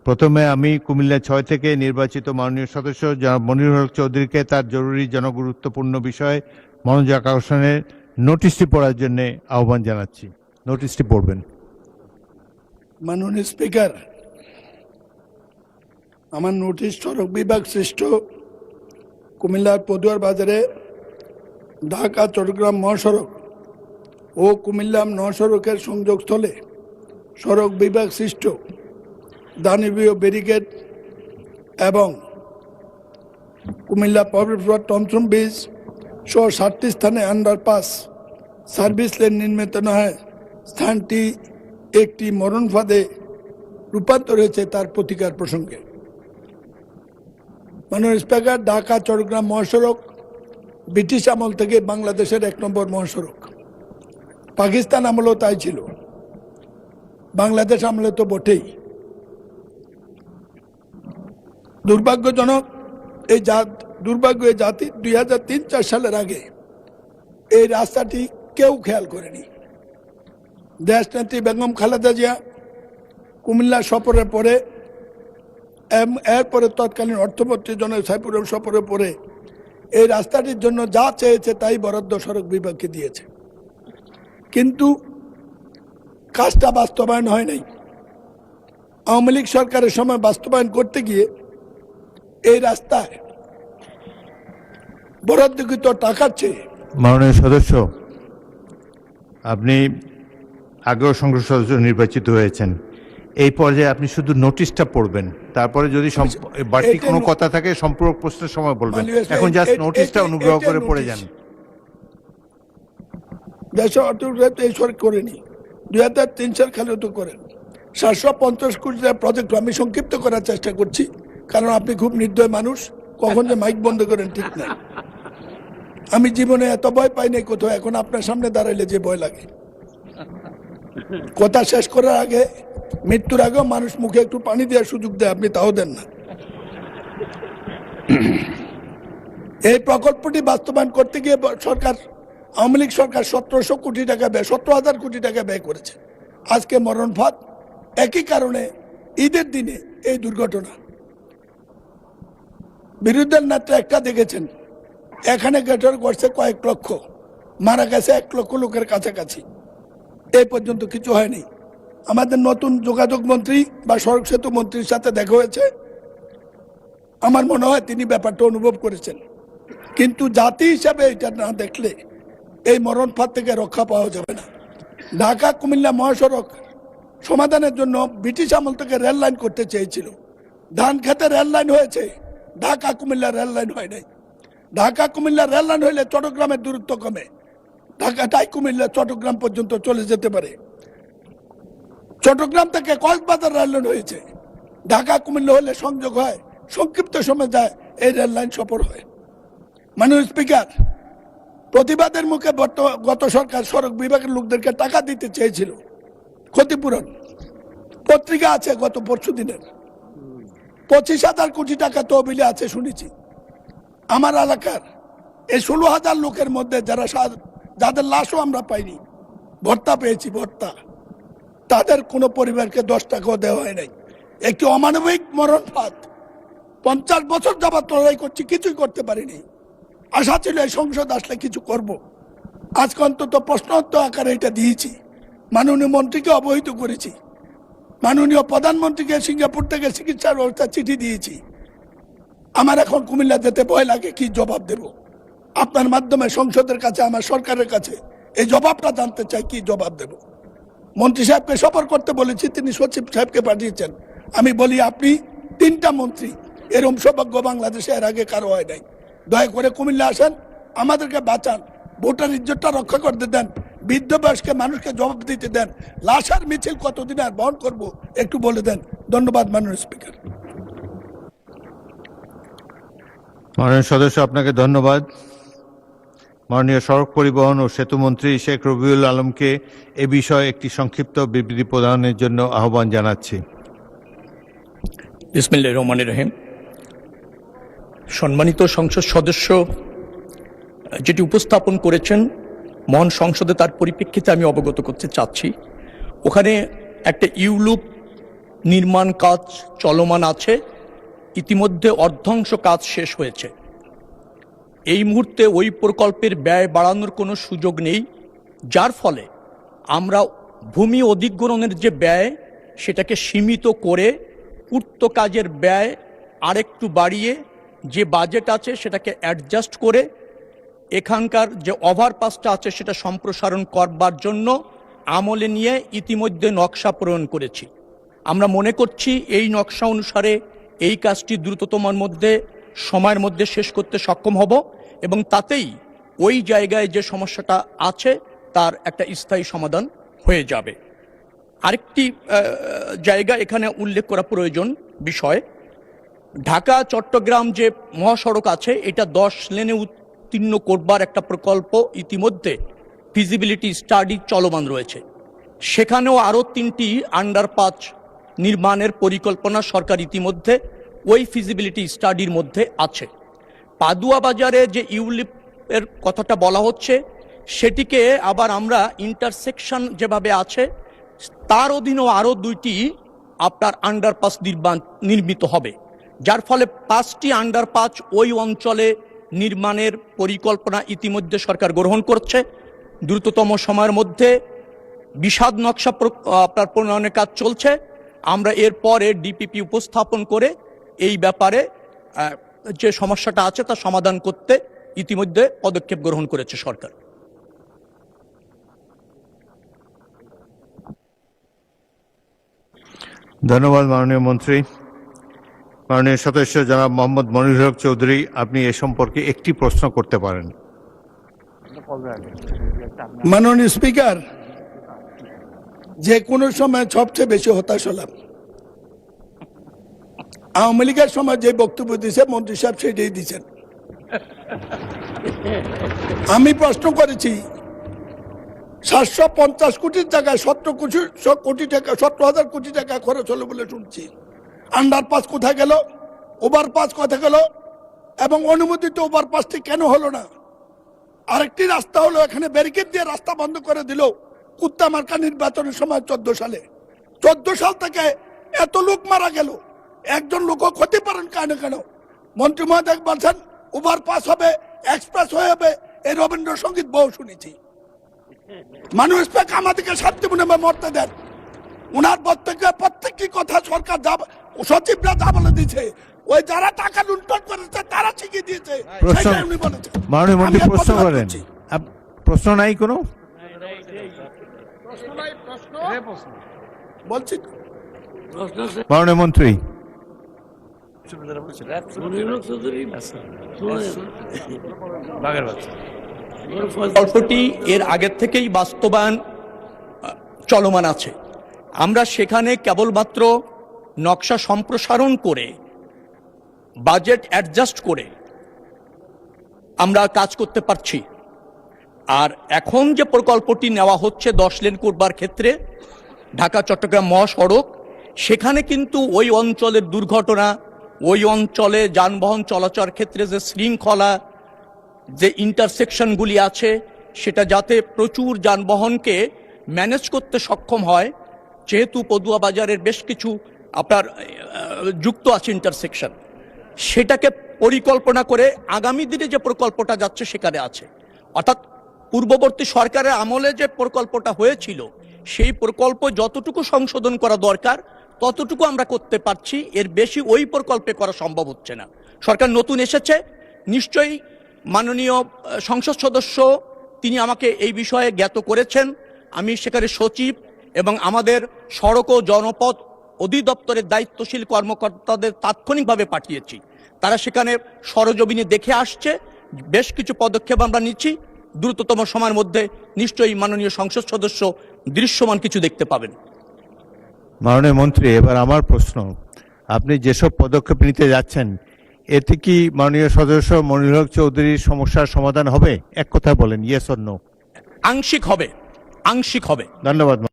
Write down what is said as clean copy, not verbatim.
প্রথমে আমি কুমিল্লা ৬ থেকে নির্বাচিত মাননীয় সদস্য জনাব মনিরুল হক চৌধুরীকে তার জরুরি জনগুরুত্বপূর্ণ বিষয়ে মনোযোগ আকর্ষণের নোটিশটি পড়ার জন্য আহ্বান জানাচ্ছি। নোটিশটি পড়বেন। মাননীয় স্পিকার, আমার নোটিশ সড়ক বিভাগ সৃষ্ট কুমিল্লার পদুয়ার বাজারে ঢাকা চট্টগ্রাম মহাসড়ক ও কুমিল্লা মহাসড়কের সংযোগস্থলে সড়ক বিভাগ সৃষ্ট দানবীয় ব্যারিকেড এবং কুমিল্লা পাবলিক টমসম ব্রিজ সহ 7টি স্থানে আন্ডারপাস সার্ভিস লেন নির্মিত নয় স্থানটি একটি মরণ ফাঁদে রূপান্তর হয়েছে তার প্রতিকার প্রসঙ্গে। মাননীয় স্পিকার, ঢাকা চট্টগ্রাম মহাসড়ক ব্রিটিশ আমল থেকে বাংলাদেশের 1 নম্বর মহাসড়ক। পাকিস্তান আমলেও তাই ছিল, বাংলাদেশ আমলে তো বটেই। দুর্ভাগ্যজনক এই জাতি 2003-04 সালের আগে এই রাস্তাটি কেউ খেয়াল করেনি। দেশনেত্রী বেগম খালেদা জিয়া কুমিল্লা সফরের পরে এরপরে তৎকালীন অর্থমন্ত্রী জনাব সাইফুর রহমান সফরের পরে এই রাস্তাটির জন্য যা চেয়েছে তাই বরাদ্দ সড়ক বিভাগকে দিয়েছে, কিন্তু কাজটা বাস্তবায়ন হয় নাই। আওয়ামী লীগ সরকারের সময় বাস্তবায়ন করতে গিয়ে এই রাস্তায় বরাদ্দকৃত টাকার চেয়ে। মাননীয় সদস্য, আপনি আগেও সংসদ সদস্য নির্বাচিত হয়েছেন, এই পর্যায়ে আপনি শুধু নোটিশটা পড়বেন, তারপরে যদি বাড়তি কোনো কথা থাকে সম্পূরক প্রশ্নের সময় বলবেন। এখন জাস্ট নোটিশটা অনুগ্রহ করে পড়ে যান। দেশের অর্থনীতি এই সরকার করেনি, 2003 সাল খালি তো করেন 750 কোটি টাকার প্রজেক্ট। আমি সংক্ষিপ্ত করার চেষ্টা করছি, কারণ আপনি খুব নির্দয় মানুষ, কখন যে মাইক বন্ধ করেন ঠিক নাই। আমি জীবনে এত ভয় পাই নাই কোথাও, এখন আপনার সামনে দাঁড়াইলে যে ভয় লাগে। কথা শেষ করার আগে, মৃত্যুর আগেও মানুষ মুখে একটু পানি দেওয়ার সুযোগ দেয়, আপনি তাও দেন না। এই প্রকল্পটি বাস্তবায়ন করতে গিয়ে সরকার, আওয়ামী লীগ সরকার 1700 কোটি টাকা ব্যয়, 17,000 কোটি টাকা ব্যয় করেছে। আজকে মরণ ফাঁদ, একই কারণে ঈদের দিনে এই দুর্ঘটনা। বিরোধী নেতা একটা দেখেছেন, এখানে গ্রেটার করছে কয়েক লক্ষ, মারা গেছে 1 লক্ষ লোকের কাছাকাছি, এই পর্যন্ত কিছু হয়নি। আমাদের নতুন যোগাযোগ মন্ত্রী বা সড়ক সেতু মন্ত্রীর সাথে দেখা হয়েছে, আমার মনে হয় তিনি ব্যাপারটা অনুভব করেছেন, কিন্তু জাতি হিসাবে এটা না দেখলে এই মরণ ফাঁদ থেকে রক্ষা পাওয়া যাবে না। ঢাকা কুমিল্লা মহাসড়ক সমাধানের জন্য ব্রিটিশ আমল থেকে রেল লাইন করতে চেয়েছিল। ধান খেতে রেল লাইন হয়েছে, ঢাকা কুমিল্লা রেল লাইন হয় নাই। ঢাকা কুমিল্লা রেল লাইন হইলে চট্টগ্রামের দূরত্ব কমে, ঢাকাটাই কুমিল্লা চট্টগ্রাম পর্যন্ত চলে যেতে পারে। চট্টগ্রাম থেকে কক্সবাজার রেল লাইন হয়েছে, ঢাকা কুমিল্লা হলে সংযোগ হয়, সংক্ষিপ্ত সময় যায়, এই রেল লাইন সফর হয়। মাননীয় স্পিকার, প্রতিবাদের মুখে গত সরকার সড়ক বিভাগের লোকদেরকে টাকা দিতে চেয়েছিল ক্ষতিপূরণ। পত্রিকা আছে গত পরশু দিনের, 25,000 কোটি টাকা তহবিলে আছে শুনেছি। আমার এলাকার এই 16,000 লোকের মধ্যে যাদের লাশও আমরা পাইনি, ভর্তা পেয়েছি, ভর্তা, তাদের কোনো পরিবারকে 10 টাকাও দেওয়া হয় নাই। একটি অমানবিক মরণ ফাঁদ। 50 বছর যাবত লড়াই করছি, কিছুই করতে পারিনি। আশা ছিল এই সংসদ আসলে কিছু করব। আজকে অন্তত প্রশ্নোত্তর আকারে এটা দিয়েছি, মাননীয় মন্ত্রীকে অবহিত করেছি, মাননীয় প্রধানমন্ত্রীকে সিঙ্গাপুর থেকে চিকিৎসার ব্যবস্থা চিঠি দিয়েছি। আমার এখন কুমিল্লা যেতে ভয় লাগে, কি জবাব দেব? আপনার মাধ্যমে সংসদের কাছে, আমার সরকারের কাছে এই জবাবটা জানতে চাই, কি জবাব দেব? মন্ত্রী সাহেবকে সফর করতে বলেছি, তিনি সচিব সাহেবকে পাঠিয়েছেন। আমি বলি, আপনি 3টা মন্ত্রী, এরকম সৌভাগ্য বাংলাদেশে এর আগে কারো হয় নাই। দয়া করে কুমিল্লা আসেন, আমাদেরকে বাঁচান, ভোটার ইজ্জতটা রক্ষা করতে দেন, বৃদ্ধ বয়স্ক মানুষকে জবাব দিতে দেন। লাশের মিছিল কতদিন আর বহন করব একটু বলে দেন। ধন্যবাদ মাননীয় স্পিকার। মাননীয় সদস্য, আপনাকে ধন্যবাদ। মাননীয় সড়ক পরিবহন ও সেতু মন্ত্রী শেখ রবিউল আলমকে এ বিষয়ে একটি সংক্ষিপ্ত বিবৃতি প্রদানের জন্য আহ্বান জানাচ্ছি। বিসমিল্লাহির রহমানির রহিম। সম্মানিত সংসদ সদস্য যেটি উপস্থাপন করেছেন মহান সংসদে, তার পরিপ্রেক্ষিতে আমি অবগত করতে চাচ্ছি। ওখানে একটা ইউলুপ নির্মাণ কাজ চলমান আছে, ইতিমধ্যে অর্ধাংশ কাজ শেষ হয়েছে। এই মুহূর্তে ওই প্রকল্পের ব্যয় বাড়ানোর কোনো সুযোগ নেই, যার ফলে আমরা ভূমি অধিগ্রহণের যে ব্যয় সেটাকে সীমিত করে পূর্ত কাজের ব্যয় আরেকটু বাড়িয়ে যে বাজেট আছে সেটাকে অ্যাডজাস্ট করে এখানকার যে ওভারপাসটা আছে সেটা সম্প্রসারণ করবার জন্য আমলে নিয়ে ইতিমধ্যে নকশা প্রণয়ন করেছি। আমরা মনে করছি এই নকশা অনুসারে এই কাজটি দ্রুততম সময়ের মধ্যে শেষ করতে সক্ষম হব এবং তাতেই ওই জায়গায় যে সমস্যাটা আছে তার একটা স্থায়ী সমাধান হয়ে যাবে। আরেকটি জায়গা এখানে উল্লেখ করা প্রয়োজন বিষয়, ঢাকা চট্টগ্রাম যে মহাসড়ক আছে এটা 10 লেনে উত্তীর্ণ করবার একটা প্রকল্প ইতিমধ্যে ফিজিবিলিটি স্টাডি চলমান রয়েছে। সেখানেও আরও 3টি আন্ডারপাস নির্মাণের পরিকল্পনা সরকার ইতিমধ্যে ওই ফিজিবিলিটি স্টাডির মধ্যে আছে। পাদুয়া বাজারে যে ইউলিপের কথাটা বলা হচ্ছে সেটিকে আবার আমরা ইন্টারসেকশন যেভাবে আছে তার অধীনেও আরও 2টি আপনার আন্ডারপাস নির্মিত হবে, যার ফলে 5টি আন্ডারপাস ওই অঞ্চলে নির্মাণের পরিকল্পনা ইতিমধ্যে সরকার গ্রহণ করছে। দ্রুততম সময়ের মধ্যে বিশদ নকশা আপনার প্রণয়নের কাজ চলছে। আমরা এরপরে ডিপিপি উপস্থাপন করে এই ব্যাপারে যে সমস্যাটা আছে তা সমাধান করতে ইতিমধ্যে পদক্ষেপ গ্রহণ করেছে সরকার। ধন্যবাদ মাননীয় মন্ত্রী। মাননীয় সদস্য জনাব মোহাম্মদ মনিরুল হক চৌধুরী, আপনি এ সম্পর্কে একটি প্রশ্ন করতে পারেন। মাননীয় স্পিকার, যে কোনো সময় সবচেয়ে বেশি হতাশ হলাম। আওয়ামী লীগের সময় যে বক্তব্য দিয়েছে মন্ত্রী সাহেব সেটাই দিচ্ছেন। আমি প্রশ্ন করেছি 750 কোটির জায়গায় 17 কোটি টাকা 17,000 কোটি টাকা খরচ হলো বলে শুনছি। আন্ডারপাস কোথায় গেল, ওভারপাস কোথায় গেল এবং অনুমোদিত ওভারপাসটি কেন হলো না? আরেকটি রাস্তা হলো এখানে ব্যারিকেড দিয়ে রাস্তা বন্ধ করে দিল কুত্তামার্কা নির্বাচনের সময় 14 সালে। 14 সাল থেকে এত লোক মারা গেল, একজন লোকও ক্ষতিপূরণ কেন? মন্ত্রী মহোদয় বলছেন ওভারপাস হবে, এক্সপ্রেস হয়ে হবে, এই রবীন্দ্রসঙ্গীত বহু শুনেছি। মানুষ আমাদেরকে শান্তি মনে মরতে দেন। উনার প্রত্যেকটি কথা সরকার সচিবরা যা বলে দিয়েছে, ওই যারা টাকা লুণ্ঠন করেছে তারা শিখিয়ে দিয়েছে। উনি বলেছেন মাননীয় মন্ত্রী প্রশ্ন করেন। প্রশ্ন নাই কোনো? বলছি মাননীয় মন্ত্রী, প্রকল্পটি এর আগের থেকেই বাস্তবায়ন চলমান আছে। আমরা সেখানে কেবলমাত্র নকশা সম্প্রসারণ করে বাজেট অ্যাডজাস্ট করে আমরা কাজ করতে পারছি। আর এখন যে প্রকল্পটি নেওয়া হচ্ছে 10 লেন করবার ক্ষেত্রে ঢাকা চট্টগ্রাম মহাসড়ক, সেখানে কিন্তু ওই অঞ্চলের দুর্ঘটনা, ওই অঞ্চলে যানবাহন চলাচল ক্ষেত্রে যে শৃঙ্খলা, যে ইন্টারসেকশনগুলি আছে সেটা যাতে প্রচুর যানবাহনকে ম্যানেজ করতে সক্ষম হয়, যেহেতু পদুয়া বাজারের বেশ কিছু আপনার যুক্ত আছে ইন্টারসেকশন, সেটাকে পরিকল্পনা করে আগামী দিনে যে প্রকল্পটা যাচ্ছে সেখানে আছে। অর্থাৎ পূর্ববর্তী সরকারের আমলে যে প্রকল্পটা হয়েছিল সেই প্রকল্প যতটুকু সংশোধন করা দরকার ততটুকু আমরা করতে পারছি, এর বেশি ওই প্রকল্পে করা সম্ভব হচ্ছে না। সরকার নতুন এসেছে, নিশ্চয়ই মাননীয় সংসদ সদস্য তিনি আমাকে এই বিষয়ে জ্ঞাত করেছেন। আমি সেখানে সচিব এবং আমাদের সড়ক ও জনপথ অধিদপ্তরের দায়িত্বশীল কর্মকর্তাদের তাৎক্ষণিকভাবে পাঠিয়েছি। তারা সেখানে সরজমিনে দেখে আসছে, বেশ কিছু পদক্ষেপ আমরা নিচ্ছি। দ্রুততম সময়ের মধ্যে নিশ্চয়ই মাননীয় সংসদ সদস্য দৃশ্যমান কিছু দেখতে পাবেন। মাননীয় মন্ত্রী, এবার আমার প্রশ্ন, আপনি যেসব পদক্ষেপ নিতে যাচ্ছেন এতে কি মাননীয় সদস্য মনিরুল হক চৌধুরীর সমস্যার সমাধান হবে? এক কথা বলেন, ইয়েস অর নো। আংশিক হবে, আংশিক হবে। ধন্যবাদ।